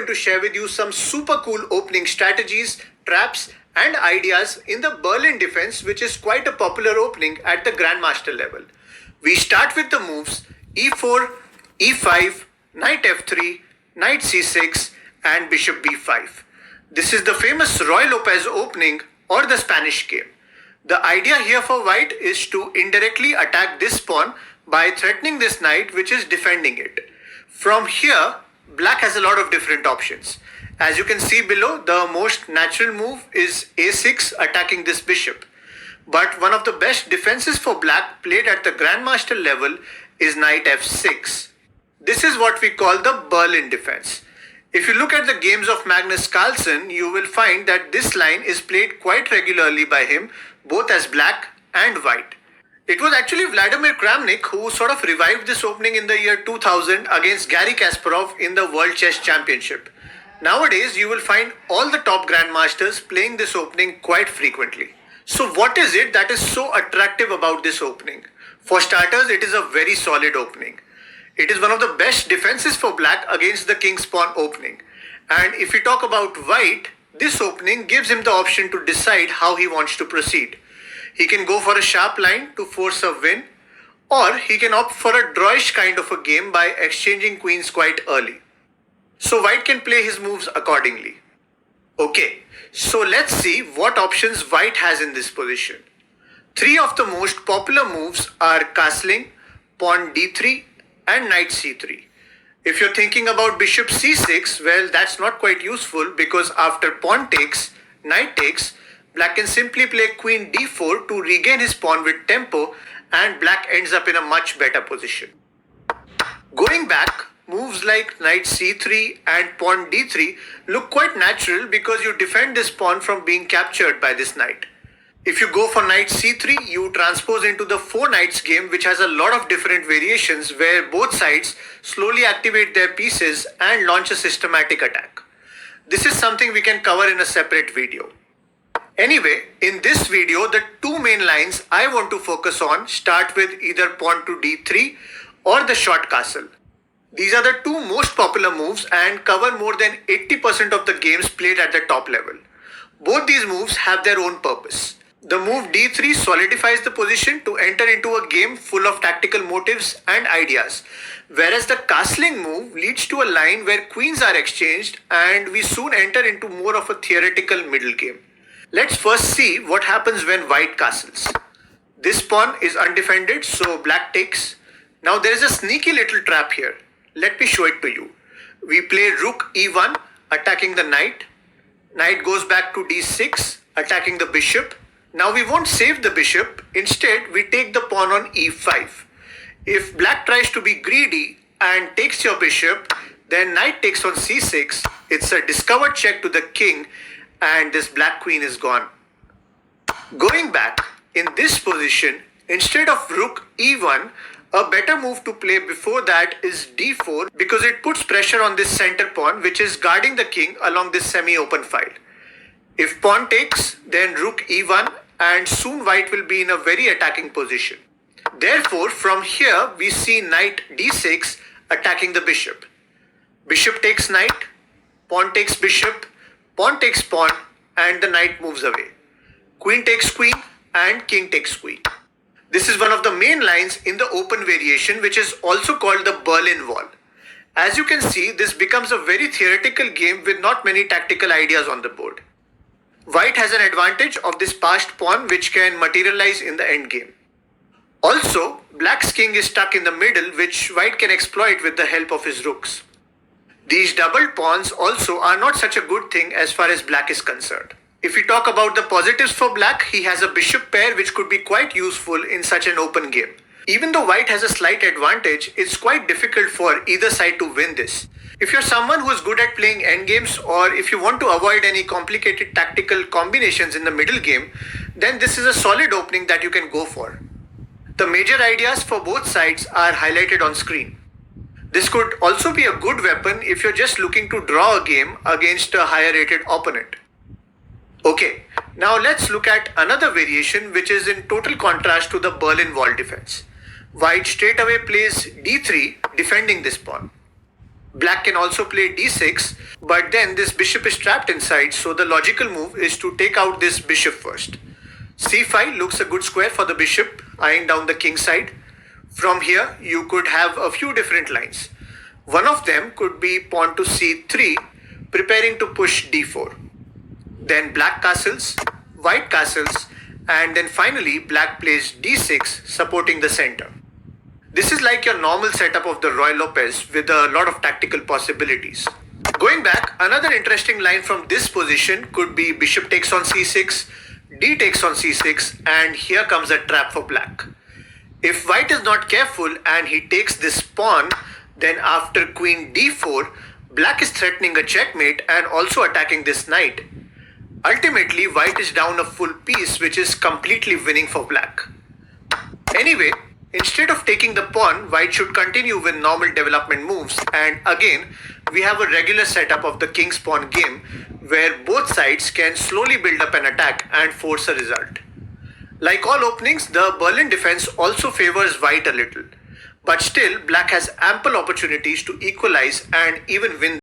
to share with you some super cool opening strategies, traps, and ideas in the Berlin Defense, which is quite a popular opening at the Grandmaster level. We start with the moves e4, e5, knight f3, knight c6, and bishop b5. This is the famous Roy Lopez opening or the Spanish game. The idea here for white is to indirectly attack this pawn by threatening this knight which is defending it. From here, black has a lot of different options. As you can see below, the most natural move is a6 attacking this bishop. But one of the best defenses for black played at the Grandmaster level is knight f6. This is what we call the Berlin defense. If you look at the games of Magnus Carlsen, you will find that this line is played quite regularly by him, both as black and white. It was actually Vladimir Kramnik who sort of revived this opening in the year 2000 against Garry Kasparov in the World Chess Championship. Nowadays, you will find all the top grandmasters playing this opening quite frequently. So what is it that is so attractive about this opening? For starters, it is a very solid opening. It is one of the best defenses for black against the king's pawn opening. And if we talk about white, this opening gives him the option to decide how he wants to proceed. He can go for a sharp line to force a win, or he can opt for a drawish kind of a game by exchanging queens quite early. So white can play his moves accordingly. Okay, so let's see what options white has in this position. Three of the most popular moves are castling, pawn d3, and knight c3. If you're thinking about bishop c6, well, that's not quite useful because after pawn takes, knight takes, black can simply play queen d4 to regain his pawn with tempo, and black ends up in a much better position. Going back, moves like knight c3 and pawn d3 look quite natural because you defend this pawn from being captured by this knight. If you go for knight c3, you transpose into the four knights game, which has a lot of different variations where both sides slowly activate their pieces and launch a systematic attack. This is something we can cover in a separate video. Anyway, in this video, the two main lines I want to focus on start with either pawn to d3 or the short castle. These are the two most popular moves and cover more than 80% of the games played at the top level. Both these moves have their own purpose. The move d3 solidifies the position to enter into a game full of tactical motives and ideas, whereas the castling move leads to a line where queens are exchanged and we soon enter into more of a theoretical middle game. Let's first see what happens when white castles. This pawn is undefended, so black takes. Now there is a sneaky little trap here. Let me show it to you. We play rook e1, attacking the knight. Knight goes back to d6, attacking the bishop. Now we won't save the bishop. Instead, we take the pawn on e5. If black tries to be greedy and takes your bishop, then knight takes on c6. It's a discovered check to the king, and this black queen is gone. Going back, in this position, instead of rook e1, a better move to play before that is d4 because it puts pressure on this center pawn which is guarding the king along this semi-open file. If pawn takes, then rook e1 and soon white will be in a very attacking position. Therefore, from here we see knight d6 attacking the bishop. Bishop takes knight, pawn takes bishop, pawn takes pawn, and the knight moves away. Queen takes queen and king takes queen. This is one of the main lines in the open variation, which is also called the Berlin Wall. As you can see, this becomes a very theoretical game with not many tactical ideas on the board. White has an advantage of this passed pawn which can materialize in the endgame. Also, black's king is stuck in the middle, which white can exploit with the help of his rooks. These doubled pawns also are not such a good thing as far as black is concerned. If we talk about the positives for black, he has a bishop pair which could be quite useful in such an open game. Even though white has a slight advantage, it's quite difficult for either side to win this. If you're someone who is good at playing endgames, or if you want to avoid any complicated tactical combinations in the middle game, then this is a solid opening that you can go for. The major ideas for both sides are highlighted on screen. This could also be a good weapon if you're just looking to draw a game against a higher rated opponent. Okay, now let's look at another variation which is in total contrast to the Berlin Wall defense. White straight away plays d3 defending this pawn. Black can also play d6, but then this bishop is trapped inside, so the logical move is to take out this bishop first. c5 looks a good square for the bishop, eyeing down the king side. From here, you could have a few different lines. One of them could be pawn to c3, preparing to push d4. Then black castles, white castles, and then finally black plays d6, supporting the center. This is like your normal setup of the Roy Lopez with a lot of tactical possibilities. Going back, another interesting line from this position could be bishop takes on c6, d takes on c6, and here comes a trap for black. If white is not careful and he takes this pawn, then after queen d4, black is threatening a checkmate and also attacking this knight. Ultimately, white is down a full piece, which is completely winning for black. Anyway, instead of taking the pawn, white should continue with normal development moves, and again, we have a regular setup of the king's pawn game where both sides can slowly build up an attack and force a result. Like all openings, the Berlin defense also favors white a little, but still black has ample opportunities to equalize and even win